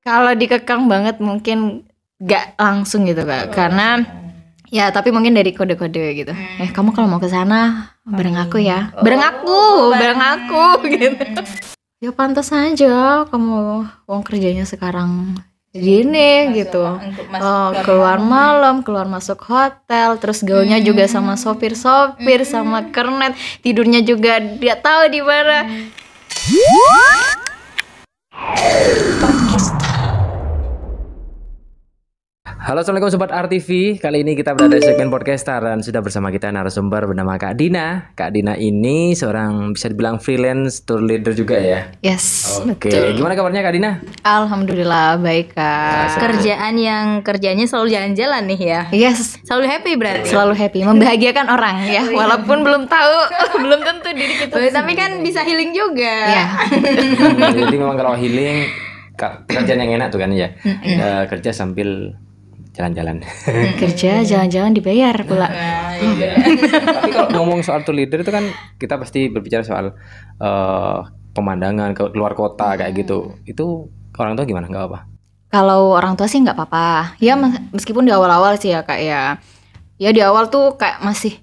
Kalau dikekang banget mungkin gak langsung gitu Kak, karena ya tapi mungkin dari kode-kode gitu. Kamu kalau mau ke sana bareng aku ya. Bareng aku gitu. Ya pantas aja kamu wong kerjanya sekarang gini gitu. Keluar malam, keluar masuk hotel, terus gaulnya juga sama sopir-sopir, sama kernet, tidurnya juga dia tahu di mana. Halo, assalamualaikum sobat RTV. Kali ini kita berada di segmen podcaster dan sudah bersama kita narasumber bernama Kak Dina. Kak Dina ini seorang bisa dibilang freelance tour leader juga ya. Yes, Oke, betul. gimana kabarnya Kak Dina? Alhamdulillah baik Kak. Kerjanya selalu jalan-jalan nih ya. Yes, Selalu happy berarti. selalu happy, membahagiakan orang ya, walaupun belum tahu, belum tentu diri kita. Tapi kan bisa healing juga. Ya. Jadi memang kalau healing pekerjaan yang enak tuh kan ya. Kerja sambil jalan-jalan. Kerja jalan-jalan dibayar pula. Tapi kalau ngomong soal tour leader itu kan kita pasti berbicara soal pemandangan keluar kota kayak gitu. Itu orang tua gimana? Nggak apa? Kalau orang tua sih nggak apa-apa. Ya meskipun di awal-awal sih ya Kak ya. Ya di awal tuh kayak masih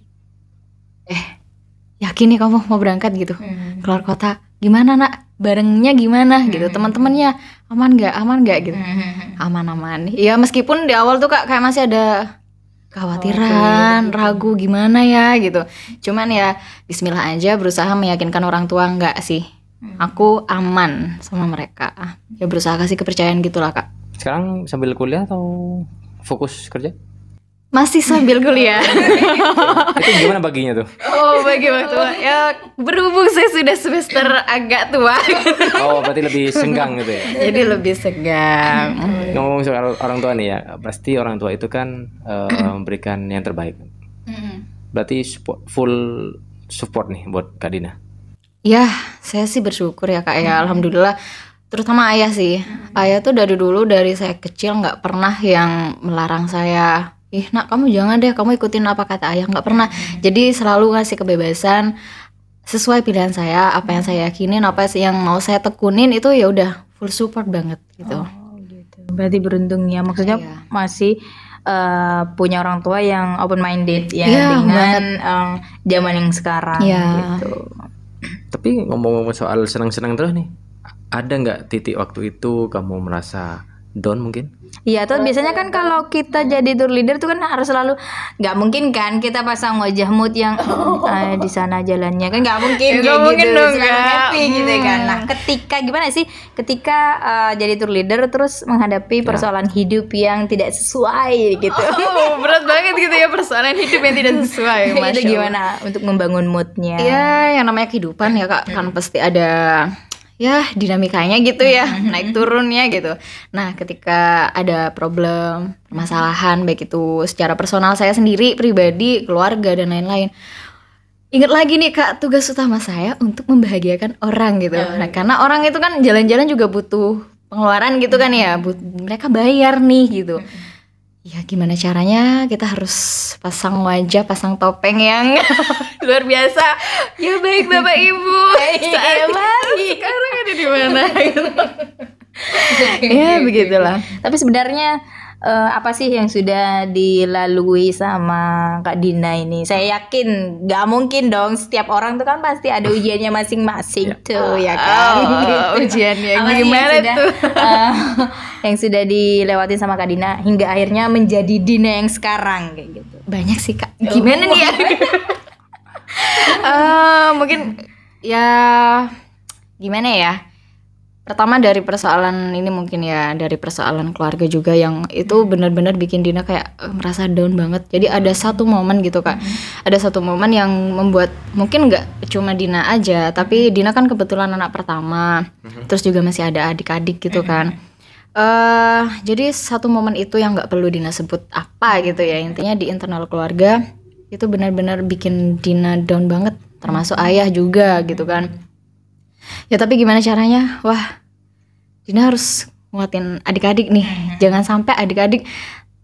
yakin nih kamu mau berangkat gitu. Keluar kota. Gimana nak? Barengnya gimana gitu. Teman-temannya aman nggak gitu. Aman-aman. Ya meskipun di awal tuh Kak kayak masih ada kekhawatiran, ragu gimana ya gitu. Cuman ya bismillah aja, berusaha meyakinkan orang tua nggak sih. Aku aman sama mereka. Ya berusaha kasih kepercayaan gitulah Kak. Sekarang sambil kuliah atau fokus kerja? Masih sambil kuliah. Itu gimana baginya tuh? Oh, bagi waktu ya berhubung saya sudah semester agak tua. Oh, berarti lebih senggang gitu ya? Jadi lebih segang. Ngomong soal orang tua nih ya, pasti orang tua itu kan memberikan yang terbaik. Berarti full support nih buat Kak Dina. Ya, saya sih bersyukur ya Kak ya, alhamdulillah. Terutama ayah sih. Ayah tuh dari dulu, dari saya kecil nggak pernah yang melarang saya. Nak kamu jangan deh, kamu ikutin apa kata ayah, nggak pernah. Jadi selalu ngasih kebebasan sesuai pilihan saya, apa yang saya yakinin, apa yang mau saya tekunin itu ya udah full support banget gitu. Gitu. Berarti beruntung ya, maksudnya masih punya orang tua yang open minded ya dengan zaman yang sekarang gitu. Tapi ngomong-ngomong soal senang-senang terus nih, ada nggak titik waktu itu kamu merasa down mungkin? Iya, tuh biasanya kan kalau kita jadi tour leader tuh kan harus selalu, nggak mungkin kan kita pasang wajah mood yang di sana jalannya kan nggak mungkin kayak mungkin gitu, dong, selalu Kak. happy gitu kan. Nah, ketika gimana sih ketika jadi tour leader terus menghadapi persoalan hidup yang tidak sesuai gitu. Oh, berat banget gitu ya persoalan hidup yang tidak sesuai. Itu gimana untuk membangun moodnya? Ya, yang namanya kehidupan ya Kak, kan pasti ada ya dinamikanya gitu ya, naik turunnya gitu. Nah, ketika ada problem, permasalahan baik itu secara personal saya sendiri, pribadi, keluarga dan lain-lain. Ingat lagi nih Kak, tugas utama saya untuk membahagiakan orang gitu. Nah, karena orang itu kan jalan-jalan juga butuh pengeluaran gitu kan ya, mereka bayar nih gitu. Ya gimana caranya, kita harus pasang wajah, pasang topeng yang luar biasa. Ya baik Bapak Ibu. Sekarang ada di mana? Ya begitulah. Tapi sebenarnya apa sih yang sudah dilalui sama Kak Dina ini? Saya yakin nggak mungkin dong, setiap orang tuh kan pasti ada ujiannya masing-masing tuh ya kan. Ujiannya Apa sih gimana yang sudah, tuh? yang sudah dilewatin sama Kak Dina hingga akhirnya menjadi Dina yang sekarang kayak gitu. Banyak sih Kak. Gimana nih ya? Mungkin ya gimana ya? Pertama dari persoalan ini mungkin ya, dari persoalan keluarga juga yang itu benar-benar bikin Dina kayak merasa down banget. Jadi ada satu momen gitu Kak, ada satu momen yang membuat mungkin nggak cuma Dina aja, tapi Dina kan kebetulan anak pertama, terus juga masih ada adik-adik gitu kan. Jadi satu momen itu yang nggak perlu Dina sebut apa gitu ya, intinya di internal keluarga itu benar-benar bikin Dina down banget, termasuk ayah juga gitu kan. Ya tapi gimana caranya? Wah, Dina harus nguatin adik-adik nih. Jangan sampai adik-adik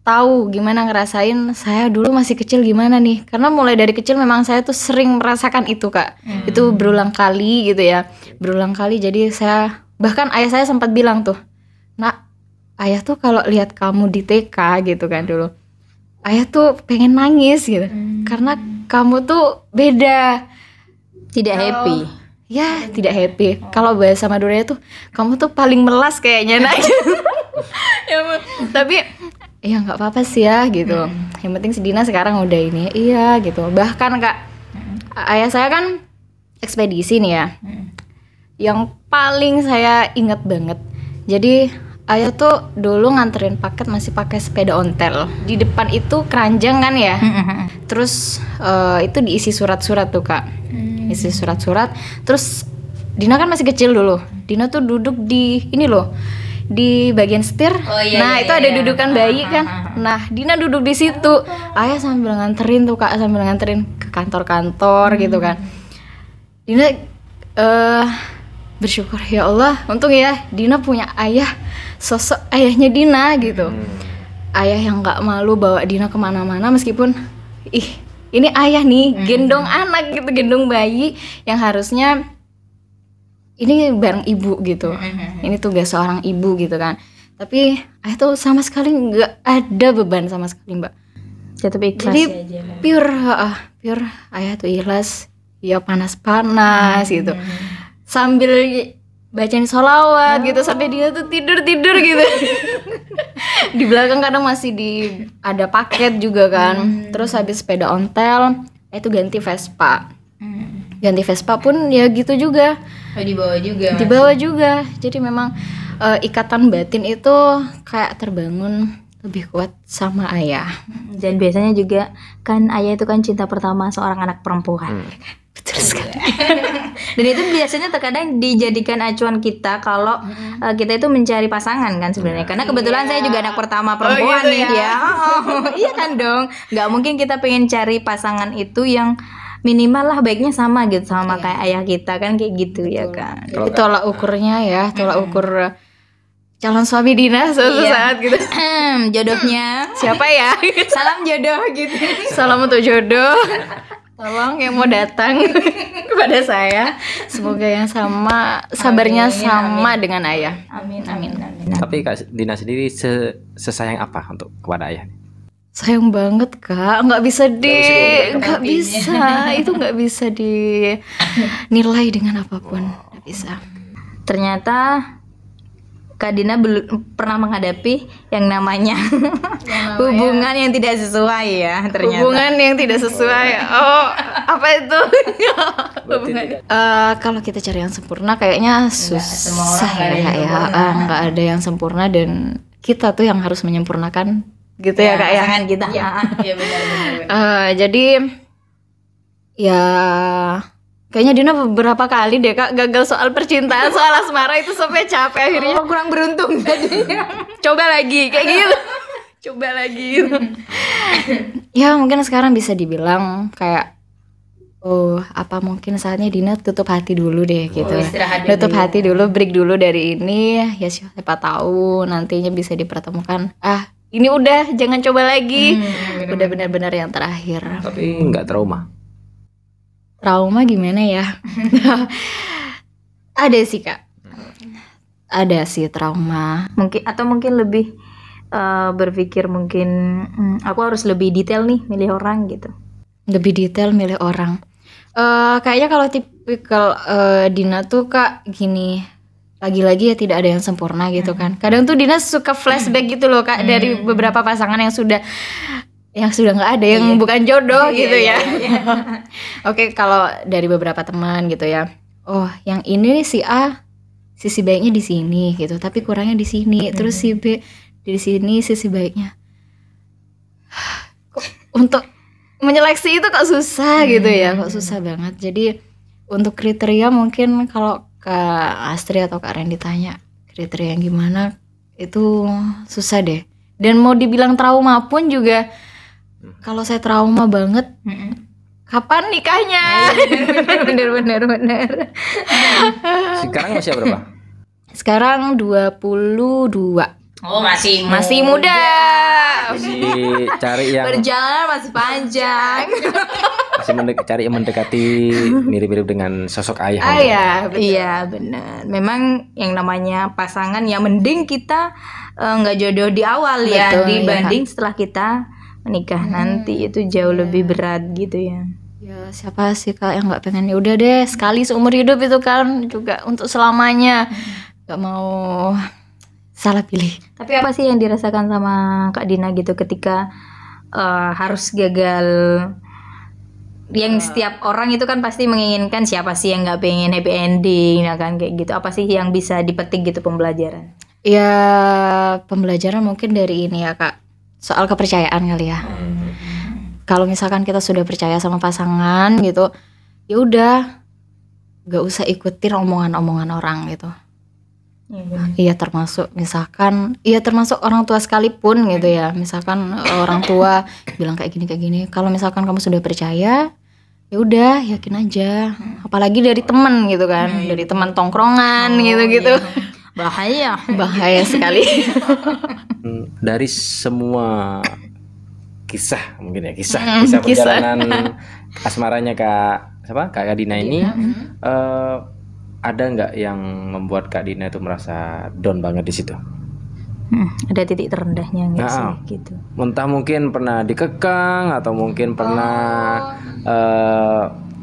tahu gimana ngerasain saya dulu masih kecil gimana nih. Karena mulai dari kecil memang saya tuh sering merasakan itu Kak. Itu berulang kali gitu ya. Berulang kali, jadi saya, bahkan ayah saya sempat bilang tuh, "Nak, ayah tuh kalau lihat kamu di TK gitu kan dulu, ayah tuh pengen nangis gitu, karena kamu tuh beda. Tidak happy. Ya tidak happy. Kalau bahasa Maduranya tuh kamu tuh paling melas kayaknya nak. Ya, tapi ya nggak apa-apa sih ya gitu. Yang penting si Dina sekarang udah ini, iya gitu. Bahkan kak, ayah saya kan ekspedisi nih ya. Yang paling saya ingat banget. Jadi ayah tuh dulu nganterin paket masih pakai sepeda ontel. Di depan itu keranjang kan ya. Terus itu diisi surat-surat tuh kak. Isi surat-surat. Terus Dina kan masih kecil dulu. Dina tuh duduk di ini loh, di bagian setir. Nah itu ada dudukan bayi kan. Nah Dina duduk di situ. Ayah sambil nganterin tuh kak, sambil nganterin ke kantor-kantor gitu kan. Dina bersyukur ya Allah, untung ya Dina punya ayah, sosok ayahnya Dina gitu. Ayah yang nggak malu bawa Dina kemana-mana meskipun ini ayah nih gendong anak gitu, gendong bayi yang harusnya ini bareng ibu gitu. Ini tugas seorang ibu gitu kan. Tapi ayah tuh sama sekali nggak ada beban sama sekali mbak. Jadi pure ayah tuh ikhlas. Ya panas-panas gitu. Sambil bacain sholawat gitu sampai dia tuh tidur gitu. Di belakang kadang masih ada paket juga kan. Terus habis sepeda ontel itu ganti Vespa. Ganti Vespa pun ya gitu juga. Dibawa juga. Jadi memang ikatan batin itu kayak terbangun lebih kuat sama ayah. Dan biasanya juga kan ayah itu kan cinta pertama seorang anak perempuan. Betul sekali. Dan itu biasanya terkadang dijadikan acuan kita kalau kita itu mencari pasangan kan sebenarnya. Karena kebetulan saya juga anak pertama perempuan gitu nih ya. Iya kan dong. Nggak mungkin kita pengen cari pasangan itu yang minimal lah baiknya sama gitu sama kayak ayah kita kan kayak gitu ya kan. Jadi tolak ukurnya ya, tolak ukur calon suami Dina suatu saat gitu. Jodohnya Siapa ya? salam jodoh gitu. Salam untuk jodoh. Tolong yang mau datang kepada saya, semoga yang sama sabarnya sama dengan ayah. Amin. Tapi Kak Dina sendiri sesayang apa untuk kepada ayah? Sayang banget kak, nggak bisa itu nggak bisa dinilai dengan apapun, nggak bisa. Ternyata Kak Dina belum pernah menghadapi yang namanya hubungan yang tidak sesuai ya ternyata. Hubungan yang tidak sesuai. Oh, apa itu? Hubungan. Kalau kita cari yang sempurna kayaknya susah ya. Nggak ada yang sempurna dan kita tuh yang harus menyempurnakan gitu ya kak ya. Pasangan kita. Iya benar. Jadi ya kayaknya Dina beberapa kali deh kak gagal soal percintaan, soal asmara itu sampai capek akhirnya. Kurang beruntung jadi. Coba lagi kayak gitu. Coba lagi gitu. Ya mungkin sekarang bisa dibilang kayak apa mungkin saatnya Dina tutup hati dulu deh gitu. Tutup hati dulu, break dulu dari ini. Ya siapa tahu nantinya bisa dipertemukan. Ini udah jangan coba lagi. Udah benar-benar yang terakhir. Tapi nggak trauma. Trauma gimana ya? Ada sih kak. Ada sih trauma. Mungkin lebih berpikir mungkin aku harus lebih detail nih milih orang gitu. Lebih detail milih orang. Kayaknya kalau tipikal Dina tuh kak gini. Lagi-lagi ya tidak ada yang sempurna gitu kan. Kadang tuh Dina suka flashback gitu loh kak dari beberapa pasangan yang sudah nggak ada, yang bukan jodoh gitu ya. Oke, kalau dari beberapa teman gitu ya. Oh, yang ini nih si A sisi baiknya di sini gitu, tapi kurangnya di sini. Terus si B di sini sisi baiknya. Untuk menyeleksi itu kok susah gitu ya, kok susah banget. Jadi untuk kriteria mungkin kalau Kak Astri atau Kak Ren ditanya kriteria yang gimana itu susah deh. Dan mau dibilang trauma pun juga kalau saya trauma banget kapan nikahnya? Bener. Sekarang masih berapa? Sekarang 22. Oh masih muda. Masih cari yang berjalan masih panjang. Masih cari yang mendekati mirip-mirip dengan sosok ayah. Iya, betul. Iya benar. Memang yang namanya pasangan ya mending kita nggak jodoh di awal ya Betul, dibanding setelah kita menikah nanti itu jauh lebih berat gitu ya. Ya siapa sih Kak yang nggak pengen, ya udah deh sekali seumur hidup itu kan juga untuk selamanya, nggak mau salah pilih. Tapi apa sih yang dirasakan sama Kak Dina gitu ketika harus gagal? Yang setiap orang itu kan pasti menginginkan, siapa sih yang nggak pengen happy ending, ya kan kayak gitu. Apa sih yang bisa dipetik gitu pembelajaran? Ya pembelajaran mungkin dari ini ya Kak, soal kepercayaan kali ya. Kalau misalkan kita sudah percaya sama pasangan gitu, ya udah nggak usah ikutin omongan-omongan orang gitu. Iya termasuk misalkan, iya termasuk orang tua sekalipun gitu ya. Misalkan orang tua bilang kayak gini. Kalau misalkan kamu sudah percaya, ya udah yakin aja. Apalagi dari teman gitu kan, dari teman tongkrongan gitu-gitu. Bahaya. Bahaya sekali. Dari semua kisah mungkin ya kisah kisah. perjalanan asmaranya Kak Dina ini, ada nggak yang membuat Kak Dina itu merasa down banget di situ? Ada titik terendahnya nggak sih gitu? Entah mungkin pernah dikekang atau mungkin pernah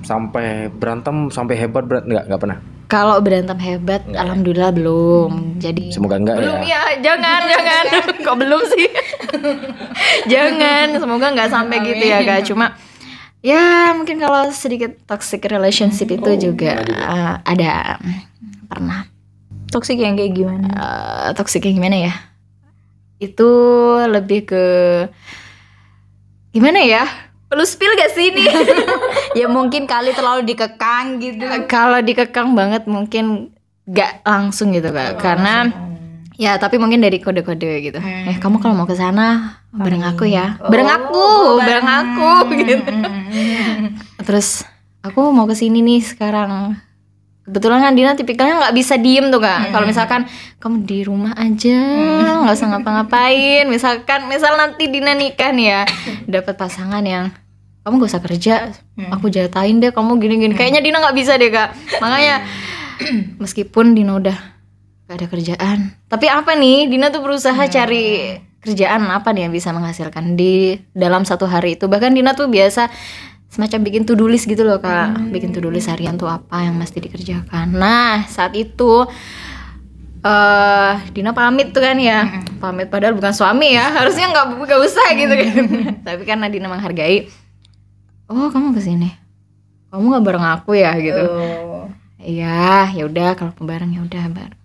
sampai berantem sampai hebat, nggak pernah? Kalau berantem hebat, alhamdulillah belum. Jadi Semoga enggak belum ya. ya, jangan. Kok belum sih? Jangan, semoga nggak sampai gitu ya Kak. Cuma ya mungkin kalau sedikit toxic relationship itu juga ada pernah. Toxic yang kayak gimana? Toxic yang gimana ya? Itu lebih ke gimana ya? Perlu spill gak sih ini? Ya mungkin kali terlalu dikekang gitu. Kalau dikekang banget mungkin gak langsung gitu Kak. Karena ya tapi mungkin dari kode-kode gitu. Kamu kalau mau ke sana bareng aku ya. Bareng aku gitu. Terus aku mau ke sini nih sekarang. Kebetulan kan Dina tipikalnya nggak bisa diem tuh Kak. Kalau misalkan kamu di rumah aja, nggak usah ngapa-ngapain. Misal nanti Dina nikah nih ya, dapat pasangan yang kamu gak usah kerja, aku jatahin deh kamu gini-gini. Kayaknya Dina nggak bisa deh Kak. Makanya meskipun Dina udah gak ada kerjaan, tapi apa nih Dina tuh berusaha cari kerjaan apa nih yang bisa menghasilkan di dalam satu hari itu. Bahkan Dina tuh biasa semacam bikin to-do list gitu loh Kak. Bikin to-do list harian tuh apa yang mesti dikerjakan. Nah saat itu Dina pamit tuh kan ya. Pamit padahal bukan suami ya. Harusnya gak usah gitu kan. Tapi karena Dina menghargai, oh kamu kesini, kamu gak bareng aku ya gitu. Iya ya udah kalau bareng ya udah bareng.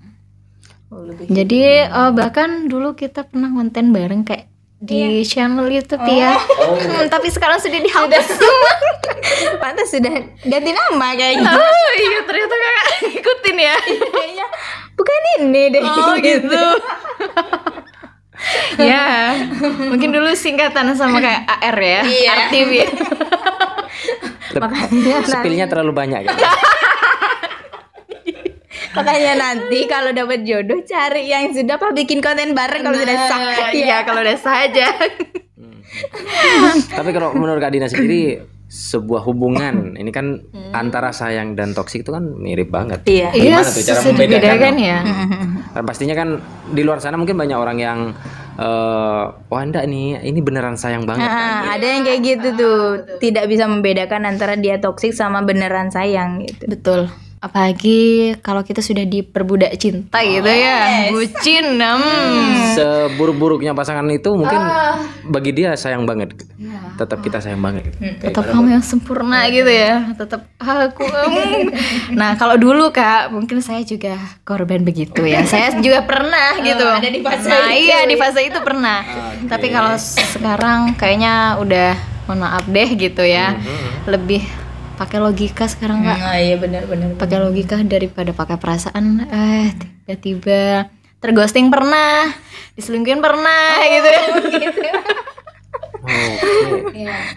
Jadi bahkan dulu kita pernah konten bareng kayak di channel YouTube ya. Tapi sekarang sudah dihapus. Pantas sudah ganti nama kayaknya. Oh iya ternyata Kakak ikutin ya. Kayaknya bukan ini deh. Oh gitu. Ya mungkin dulu singkatan sama kayak AR ya. RTV. Makanya Spillnya terlalu banyak gitu. Makanya nanti kalau dapat jodoh cari yang sudah bikin konten bareng kalau sudah sah. Iya kalau udah sah aja. Tapi kalau menurut Kak Dina sendiri, sebuah hubungan ini kan antara sayang dan toksik itu kan mirip banget. Iya. Gimana tuh cara membedakan? Ya. Kan pastinya kan di luar sana mungkin banyak orang yang wah enggak nih, ini beneran sayang banget kan. Ada yang kayak gitu tuh, tidak bisa membedakan antara dia toksik sama beneran sayang gitu. Betul. Apalagi kalau kita sudah diperbudak cinta gitu ya, bucin. Seburuk-buruknya pasangan itu mungkin bagi dia sayang banget gitu. Tetap kita sayang banget gitu. Tetap kamu yang sempurna gitu ya, tetap aku. Nah kalau dulu Kak, mungkin saya juga korban begitu ya. Saya juga pernah gitu. Ada di fase nah, itu. iya di fase itu pernah. Tapi kalau sekarang kayaknya udah mohon maaf deh gitu ya. Lebih pakai logika sekarang Kak. Iya benar-benar. Pakai logika daripada pakai perasaan. Tiba-tiba terghosting pernah, diselingkuhin pernah gitu ya.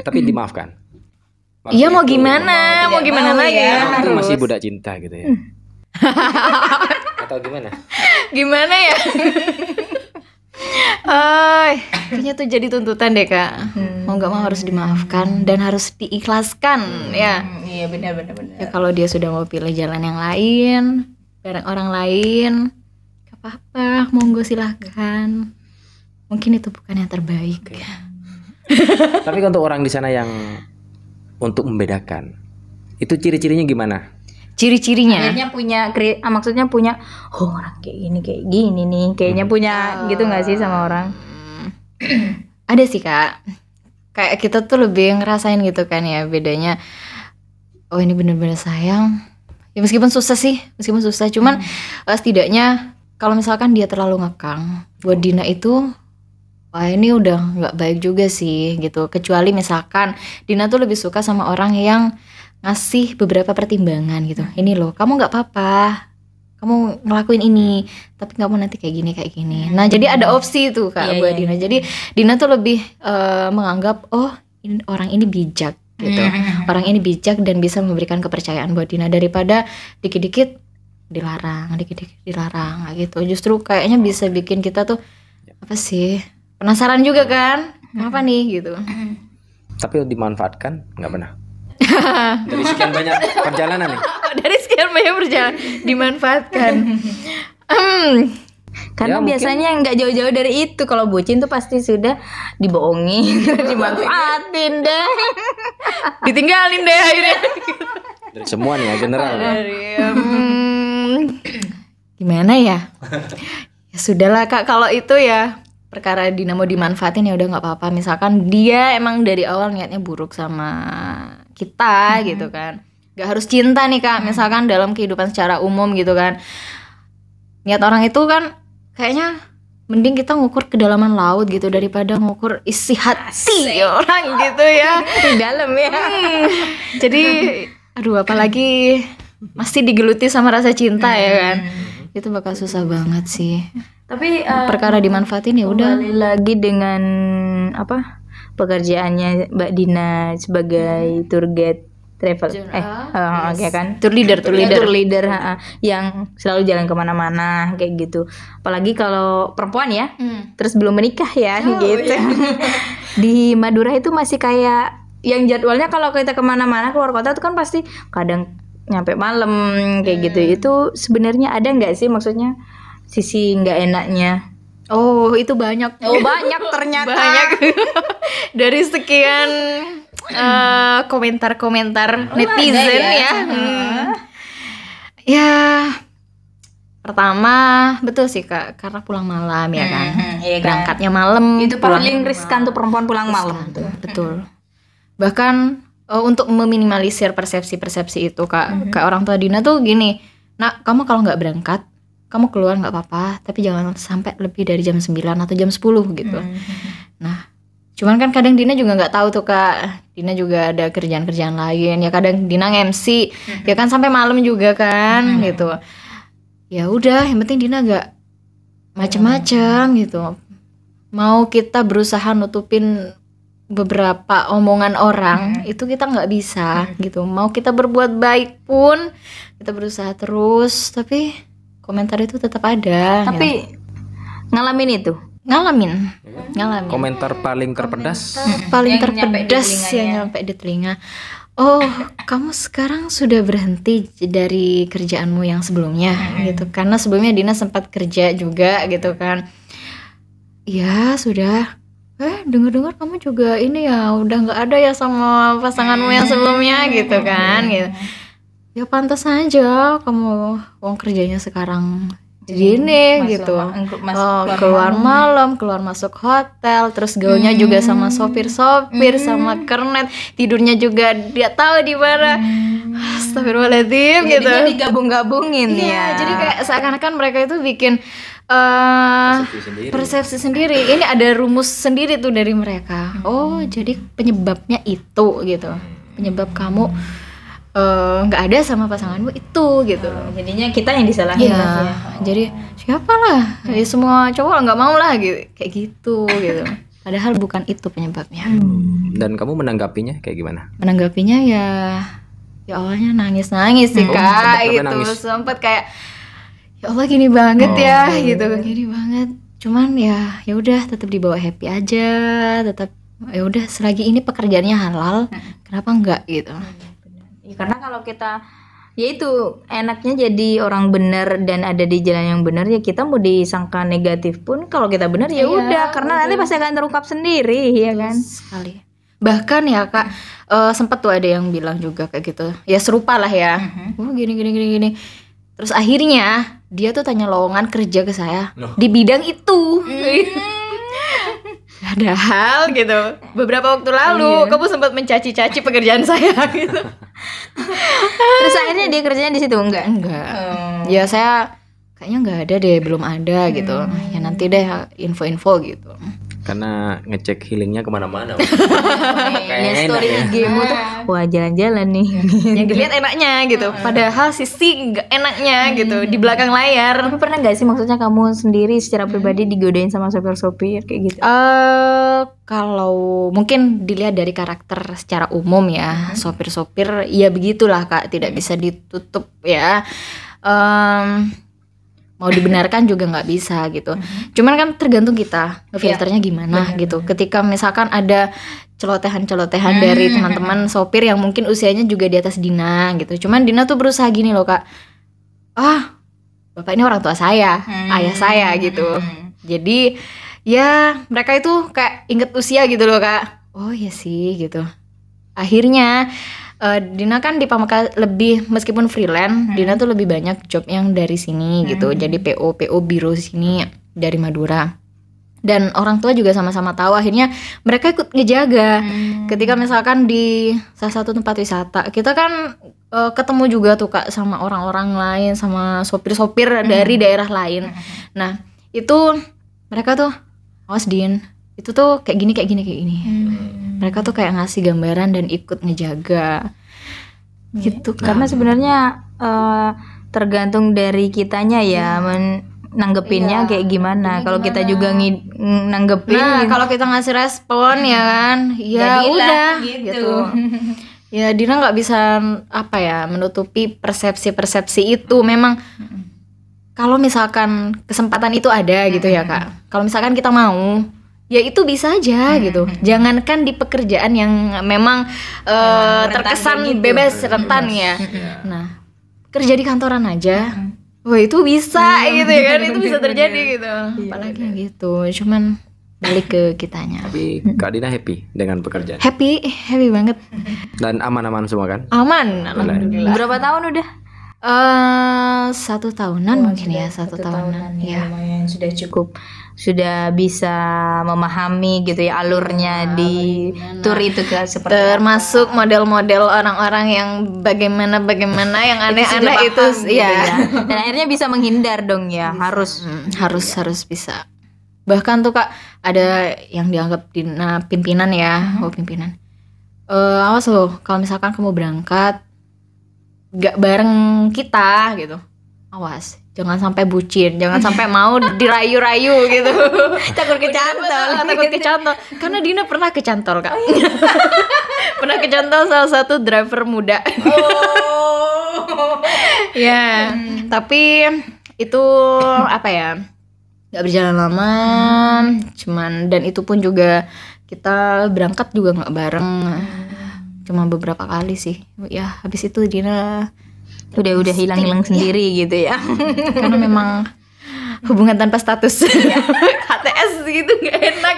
Tapi dimaafkan. Iya mau gimana, mau gimana lagi ya. Itu masih budak cinta gitu ya. Atau gimana? Gimana ya? Kayaknya tuh jadi tuntutan deh kak. Mau nggak mau harus dimaafkan dan harus diikhlaskan ya. Iya benar. Ya kalau dia sudah mau pilih jalan yang lain, bareng orang lain, gak apa-apa, monggo silahkan. Mungkin itu bukan yang terbaik. Tapi untuk orang di sana yang untuk membedakan, itu ciri-cirinya gimana? Ciri-cirinya. Akhirnya maksudnya punya orang kayak gini nih. Kayaknya punya gitu nggak sih sama orang? Ada sih kak. Kayak kita tuh lebih ngerasain gitu kan ya bedanya. Oh ini bener-bener sayang. Ya meskipun susah, cuman setidaknya kalau misalkan dia terlalu ngekang, buat Dina itu, wah ini udah nggak baik juga sih gitu. Kecuali misalkan Dina tuh lebih suka sama orang yang ngasih beberapa pertimbangan gitu. Ini loh, kamu nggak apa-apa, kamu ngelakuin ini, tapi kamu nanti kayak gini. Nah jadi ada opsi tuh kak buat Dina. Jadi Dina tuh lebih menganggap orang ini bijak gitu. Orang ini bijak dan bisa memberikan kepercayaan buat Dina daripada dikit-dikit dilarang gitu. Justru kayaknya bisa bikin kita tuh apa sih? Penasaran juga kan? Apa nih gitu. Tapi dimanfaatkan nggak pernah. Dari sekian banyak perjalanan nih. Dari sekian banyak perjalanan dimanfaatkan. Karena Ya, biasanya nggak jauh-jauh dari itu. Kalau bucin tuh pasti sudah dibohongin, dimanfaatin deh. Ditinggalin deh akhirnya. Dari semua nih ya general. Gimana ya? Ya sudahlah kak, kalau itu ya perkara Dina mau dimanfaatin ya udah nggak apa-apa. Misalkan dia emang dari awal niatnya buruk sama kita gitu kan, nggak harus cinta nih kak. Misalkan dalam kehidupan secara umum gitu kan, niat orang itu kan kayaknya mending kita ngukur kedalaman laut gitu daripada ngukur isi hati orang gitu ya. Di dalam ya. Jadi aduh apalagi masih digeluti sama rasa cinta ya kan, itu bakal susah banget sih. Tapi Perkara dimanfaatin ya udah. kembali lagi dengan apa pekerjaannya Mbak Dina sebagai tour guide travel ya kan Tour leader. yang selalu jalan kemana-mana kayak gitu. Apalagi kalau perempuan ya, terus belum menikah ya gitu. Di Madura itu masih kayak yang jadwalnya kalau kita kemana-mana keluar kota itu kan pasti kadang nyampe malam kayak gitu. Itu sebenarnya ada nggak sih maksudnya sisi nggak enaknya? Oh itu banyak. Oh banyak ternyata. Banyak. Dari sekian komentar-komentar netizen ya. Ya pertama betul sih kak, karena pulang malam ya kan. Iya kan? Berangkatnya malam. Itu paling riskan tuh perempuan pulang malam tuh. Betul. Bahkan untuk meminimalisir persepsi-persepsi itu kak, kayak orang tua Dina tuh gini, nak kamu kalau nggak berangkat, kamu keluar nggak apa-apa, tapi jangan sampai lebih dari jam 9 atau jam 10 gitu. Nah, cuman kan kadang Dina juga nggak tahu tuh kak, Dina juga ada kerjaan-kerjaan lain, ya kadang Dina nge-MC, ya kan sampai malam juga kan, gitu. Ya udah, yang penting Dina nggak macem-macem gitu. Mau kita berusaha nutupin beberapa omongan orang, itu kita nggak bisa gitu. Mau kita berbuat baik pun, kita berusaha terus, tapi komentar itu tetap ada. Tapi ngalamin itu. Ngalamin. Komentar paling terpedas. Paling Yang nyampe di terpedas telinganya. yang nyampe di telinga. Oh, kamu sekarang sudah berhenti dari kerjaanmu yang sebelumnya gitu. Karena sebelumnya Dina sempat kerja juga gitu kan. Ya sudah. Dengar-dengar kamu juga ini ya udah nggak ada ya sama pasanganmu yang sebelumnya gitu kan gitu. Ya pantas aja kamu uang kerjanya sekarang gini gitu. Keluar malam, keluar masuk hotel, terus gaulnya juga sama sopir-sopir, sama kernet, tidurnya juga dia tahu di mana. Astagfirullahaladzim gitu. Jadinya digabung-gabungin Iya, ya. jadi kayak seakan-akan mereka itu bikin persepsi sendiri. Ini ada rumus sendiri tuh dari mereka. Oh, jadi penyebabnya itu gitu. Penyebab kamu nggak ada sama pasanganmu itu gitu. Jadinya kita yang disalahin Iya, Mas, ya. jadi siapa lah? Ya, semua cowok nggak mau lah gitu, kayak gitu gitu. Padahal bukan itu penyebabnya. Dan kamu menanggapinya kayak gimana? Menanggapinya ya awalnya nangis sih kak, sampai gitu. nangis. Sempet kayak ya Allah gini banget ya gitu, gini banget. Cuman ya udah tetap dibawa happy aja, tetap ya udah selagi ini pekerjaannya halal, kenapa enggak gitu. Ya, karena kalau kita ya itu enaknya jadi orang benar dan ada di jalan yang benar, ya kita mau disangka negatif pun kalau kita benar ya Iya, udah, karena nanti pasti akan terungkap sendiri ya kan. Sekali. Bahkan ya Kak, sempat tuh ada yang bilang juga kayak gitu. Ya serupa lah ya. Oh gini. Terus akhirnya dia tuh tanya lowongan kerja ke saya di bidang itu. Padahal gitu beberapa waktu lalu kamu sempat mencaci-caci pekerjaan saya gitu. Terus akhirnya dia kerjanya di situ enggak? Ya saya kayaknya nggak ada deh, belum ada gitu. Ya nanti deh info-info gitu. Karena ngecek healingnya kemana-mana. Ya story IG-mu tuh wah jalan-jalan nih. Yang dilihat enaknya gitu. Padahal sisi nggak enaknya gitu di belakang layar. Tapi pernah nggak sih maksudnya kamu sendiri secara pribadi digodain sama sopir-sopir kayak gitu? Kalau mungkin dilihat dari karakter secara umum ya, sopir-sopir ya begitulah Kak, tidak bisa ditutup ya. Mau dibenarkan juga nggak bisa gitu. Cuman kan tergantung kita ngefilternya gimana gitu. Ketika misalkan ada celotehan-celotehan dari teman-teman sopir yang mungkin usianya juga di atas Dina gitu. Cuman Dina tuh berusaha gini loh Kak. Bapak ini orang tua saya, ayah saya gitu. Jadi ya mereka itu kayak inget usia gitu loh Kak. Oh iya sih gitu. Akhirnya Dina kan di Pamekasan lebih, meskipun freelance, Dina tuh lebih banyak job yang dari sini gitu. Jadi PO biro sini dari Madura. Dan orang tua juga sama-sama tahu, akhirnya mereka ikut ngejaga. Ketika misalkan di salah satu tempat wisata, kita kan ketemu juga tuh Kak sama orang-orang lain, sama sopir-sopir dari daerah lain. Nah, itu mereka tuh, awas Din, itu tuh kayak gini. Mereka tuh kayak ngasih gambaran dan ikut ngejaga gitu kan. Karena sebenarnya tergantung dari kitanya ya nanggepinnya kayak gimana. Kalau kita juga nanggepin kalau kita ngasih respon ya kan, ya jadilah udah gitu. Ya Dina nggak bisa menutupi persepsi itu. Memang kalau misalkan kesempatan itu ada gitu ya Kak, kalau misalkan kita mau, ya itu bisa aja gitu. Jangankan di pekerjaan yang memang terkesan gitu. bebas rentan ya. Nah, kerja di kantoran aja, wah itu bisa gitu ya kan, itu bisa terjadi gitu. Apalagi gitu. Cuman balik ke kitanya. Tapi Kak Dina happy dengan pekerjaan. Happy banget. Dan aman-aman semua kan? Aman, alhamdulillah. Berapa tahun udah? 1 tahunan mungkin ya, 1 tahunan ya. Lumayan sudah cukup, sudah bisa memahami gitu ya alurnya di tour itu ke seperti termasuk model-model orang-orang yang bagaimana yang aneh-aneh itu gitu ya. Dan akhirnya bisa menghindar dong ya. harus bisa. Bahkan tuh Kak ada yang dianggap pimpinan ya. Pimpinan. Awas loh kalau misalkan kamu berangkat gak bareng kita gitu, awas jangan sampai bucin, jangan sampai mau dirayu-rayu gitu. takut kecantol. Karena Dina pernah kecantol Kak. Pernah kecantol salah satu driver muda. Ya, tapi itu nggak berjalan lama, cuman dan itu pun juga kita berangkat juga nggak bareng. Cuma beberapa kali sih ya, habis itu Dina udah hilang sendiri gitu ya. Karena memang hubungan tanpa status HTS gitu nggak enak.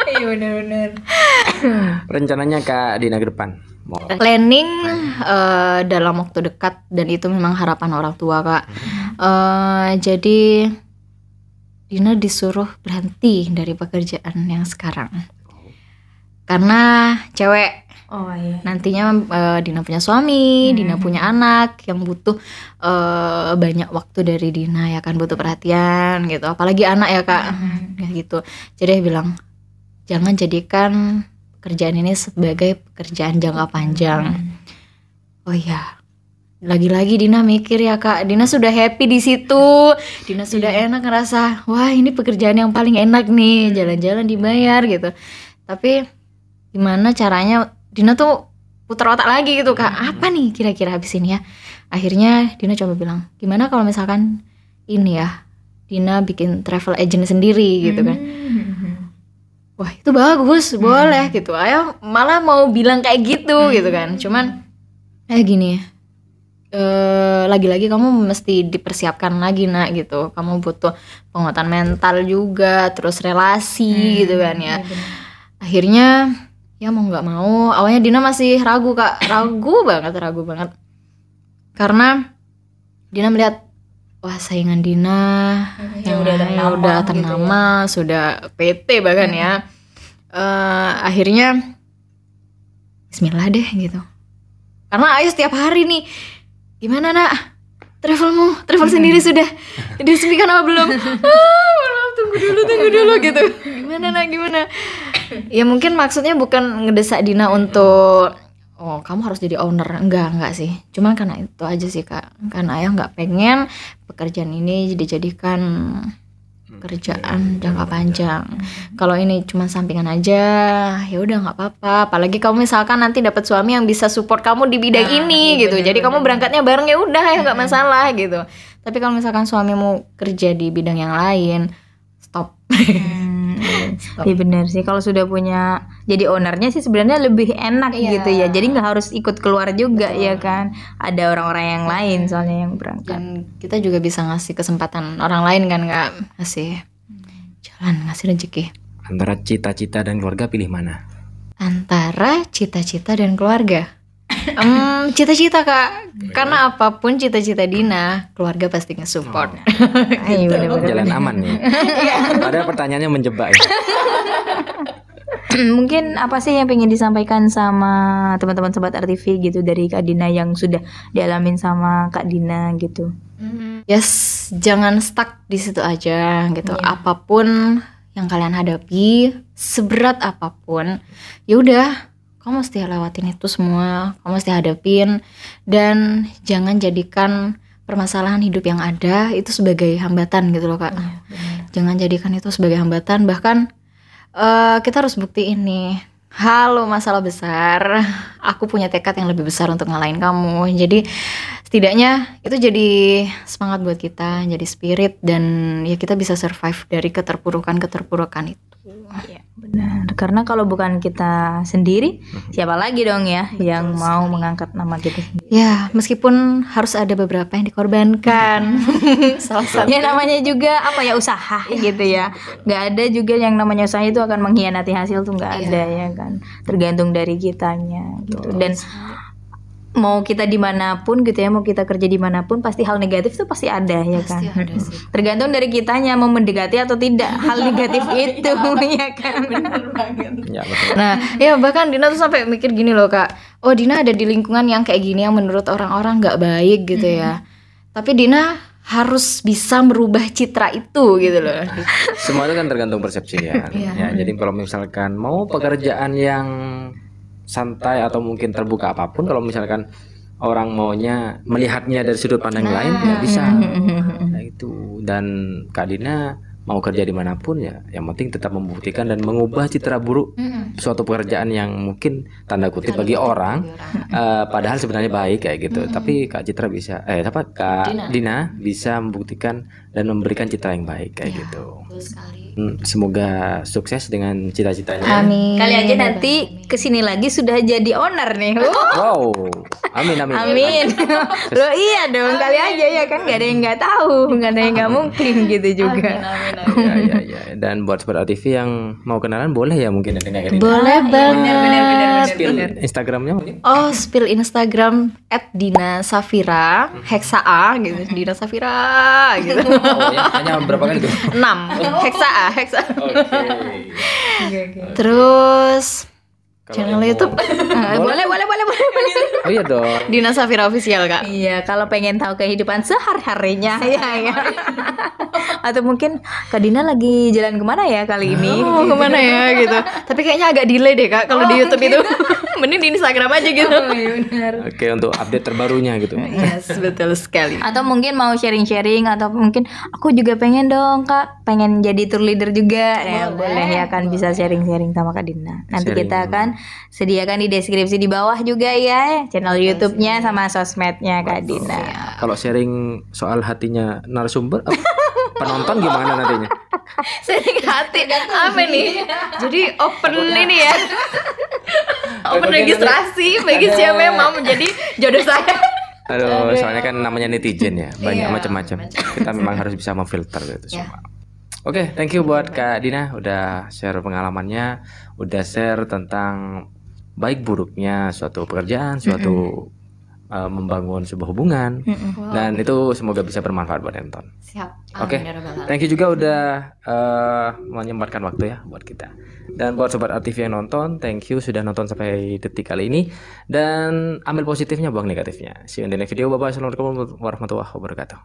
Iya benar. Rencananya Kak Dina ke depan mau Planning dalam waktu dekat, dan itu memang harapan orang tua Kak. Jadi Dina disuruh berhenti dari pekerjaan yang sekarang karena cewek. Oh iya. Nantinya Dina punya suami, Dina punya anak yang butuh banyak waktu dari Dina ya kan, butuh perhatian gitu. Apalagi anak ya Kak, gitu. Jadi dia bilang jangan jadikan pekerjaan ini sebagai pekerjaan jangka panjang. Oh iya. Lagi-lagi Dina mikir ya Kak, Dina sudah happy di situ, Dina sudah enak ngerasa, wah ini pekerjaan yang paling enak nih, jalan-jalan dibayar gitu. Tapi gimana caranya? Dina tuh putar otak lagi gitu Kak, apa nih kira-kira habis ini ya. Akhirnya Dina coba bilang, gimana kalau misalkan ini ya, Dina bikin travel agent sendiri gitu kan. Wah itu bagus, boleh gitu. Ayo malah mau bilang kayak gitu gitu kan. Cuman gini, lagi-lagi kamu mesti dipersiapkan lagi nak gitu. Kamu butuh penguatan mental juga, terus relasi gitu kan ya. Akhirnya ya mau nggak mau, awalnya Dina masih ragu kak, ragu banget. Karena Dina melihat wah saingan Dina yang udah ternama, sudah PT bahkan ya. Akhirnya Bismillah deh gitu. Karena ayo setiap hari nih, gimana nak? Travel sendiri sudah diresmikan apa belum? Belum, tunggu dulu gitu. Gimana nak, gimana? Ya mungkin maksudnya bukan ngedesak Dina untuk oh kamu harus jadi owner, enggak sih. Cuman karena itu aja sih kak, karena ayah nggak pengen pekerjaan ini dijadikan kerjaan jangka panjang. Kalau ini cuma sampingan aja, ya udah nggak apa-apa. Apalagi kamu misalkan nanti dapat suami yang bisa support kamu di bidang ini gitu. Jadi kamu berangkatnya bareng ya udah ya nggak masalah gitu. Tapi kalau misalkan suamimu kerja di bidang yang lain, stop. Iya benar sih, kalau sudah punya jadi ownernya sih sebenarnya lebih enak gitu ya. Jadi nggak harus ikut keluar juga ya kan. Ada orang-orang yang lain soalnya yang berangkat. Dan kita juga bisa ngasih kesempatan orang lain kan, nggak ngasih jalan, ngasih rezeki. Antara cita-cita dan keluarga pilih mana? Antara cita-cita dan keluarga. Cita-cita kak, karena apapun cita-cita Dina, keluarga pasti nge-support. Jalan aman ya. Padahal pertanyaannya menjebak ya. Mungkin apa sih yang pengen disampaikan sama teman-teman sobat RTV gitu dari Kak Dina yang sudah dialamin sama Kak Dina gitu? Yes, jangan stuck di situ aja gitu. Apapun yang kalian hadapi, seberat apapun, ya udah, kamu mesti lewatin itu semua, kamu mesti hadapin, dan jangan jadikan permasalahan hidup yang ada itu sebagai hambatan gitu loh kak. Jangan jadikan itu sebagai hambatan, bahkan kita harus buktiin nih, halo masalah besar, aku punya tekad yang lebih besar untuk ngalahin kamu. Jadi setidaknya itu jadi semangat buat kita, jadi spirit, dan ya kita bisa survive dari keterpurukan itu. Iya benar, karena kalau bukan kita sendiri, siapa lagi dong ya yang mau mengangkat nama kita sendiri? Ya meskipun harus ada beberapa yang dikorbankan. Salah satu. Ya namanya juga apa ya, usaha gitu ya. Nggak ada juga yang namanya usaha itu akan mengkhianati hasil tuh, nggak ada ya kan. Tergantung dari kitanya gitu. Dan mau kita dimanapun gitu ya, mau kita kerja dimanapun, pasti hal negatif itu pasti ada ya kan. Ada sih. Tergantung dari kitanya mau mendekati atau tidak hal negatif itu ya kan. Ya, betul. Nah ya bahkan Dina tuh sampai mikir gini loh kak, oh Dina ada di lingkungan yang kayak gini yang menurut orang-orang nggak baik gitu ya, tapi Dina harus bisa merubah citra itu gitu loh. Semua itu kan tergantung persepsi ya. Ya, jadi kalau misalkan mau pekerjaan yang santai atau mungkin terbuka apapun, kalau misalkan orang maunya melihatnya dari sudut pandang lain ya bisa. Nah, itu. Dan Kak Dina mau kerja dimanapun ya, yang penting tetap membuktikan dan mengubah citra buruk suatu pekerjaan yang mungkin tanda kutip bagi orang, padahal sebenarnya baik kayak gitu. Tapi Kak Citra bisa, Kak Dina bisa membuktikan dan memberikan citra yang baik kayak gitu. Semoga sukses dengan cita-citanya. Amin. Kali aja nanti kesini lagi sudah jadi owner nih. Wow, amin. Amin. Loh iya dong, kali aja ya kan, nggak ada yang nggak tahu, nggak ada yang nggak mungkin gitu juga. Ya. Dan buat Sobat RTV yang mau kenalan boleh ya mungkin dengan ini. Boleh banget. Spill Instagramnya mungkin. Oh, spill Instagram @dinasafira hexa A gitu. Dina Safira gitu. Oh ya, hanya berapa kali tuh? 6 hexa A. Oke. Terus Kalau channel yang YouTube Boleh. Oh iya dong. Dina Safira official kak. Iya, kalau pengen tahu kehidupan sehari-harinya ya. Atau mungkin Kak Dina lagi jalan kemana ya kali ini? Oh kemana ya gitu. Tapi kayaknya agak delay deh kak kalau di YouTube itu. Mending di Instagram aja gitu. Oke, untuk update terbarunya gitu. Yes, betul sekali. Atau mungkin mau sharing-sharing, atau mungkin aku juga pengen dong kak, pengen jadi tour leader juga. Ya boleh ya kan, bisa sharing-sharing sama Kak Dina. Nanti Sharing. kita akan sediakan di deskripsi di bawah juga ya, channel YouTube-nya sama sosmednya Kak Dina. Kalau sharing soal hatinya narasumber penonton gimana nantinya? Sakit hati. Apa nih? Jadi open ini ya. Open registrasi bagi siapa yang mau menjadi jodoh saya. Aduh, soalnya kan namanya netizen ya, banyak macam-macam. Kita memang harus bisa memfilter gitu semua. Oke, thank you buat Kak Dina udah share pengalamannya, udah share tentang baik buruknya suatu pekerjaan, suatu membangun sebuah hubungan, dan itu semoga bisa bermanfaat buat nonton. Siap. Oke, thank you juga udah menyempatkan waktu ya buat kita. Dan buat sobat ATV yang nonton, thank you sudah nonton sampai detik kali ini. Dan ambil positifnya, buang negatifnya. See you in the next video. Bye bye. Assalamualaikum warahmatullahi wabarakatuh.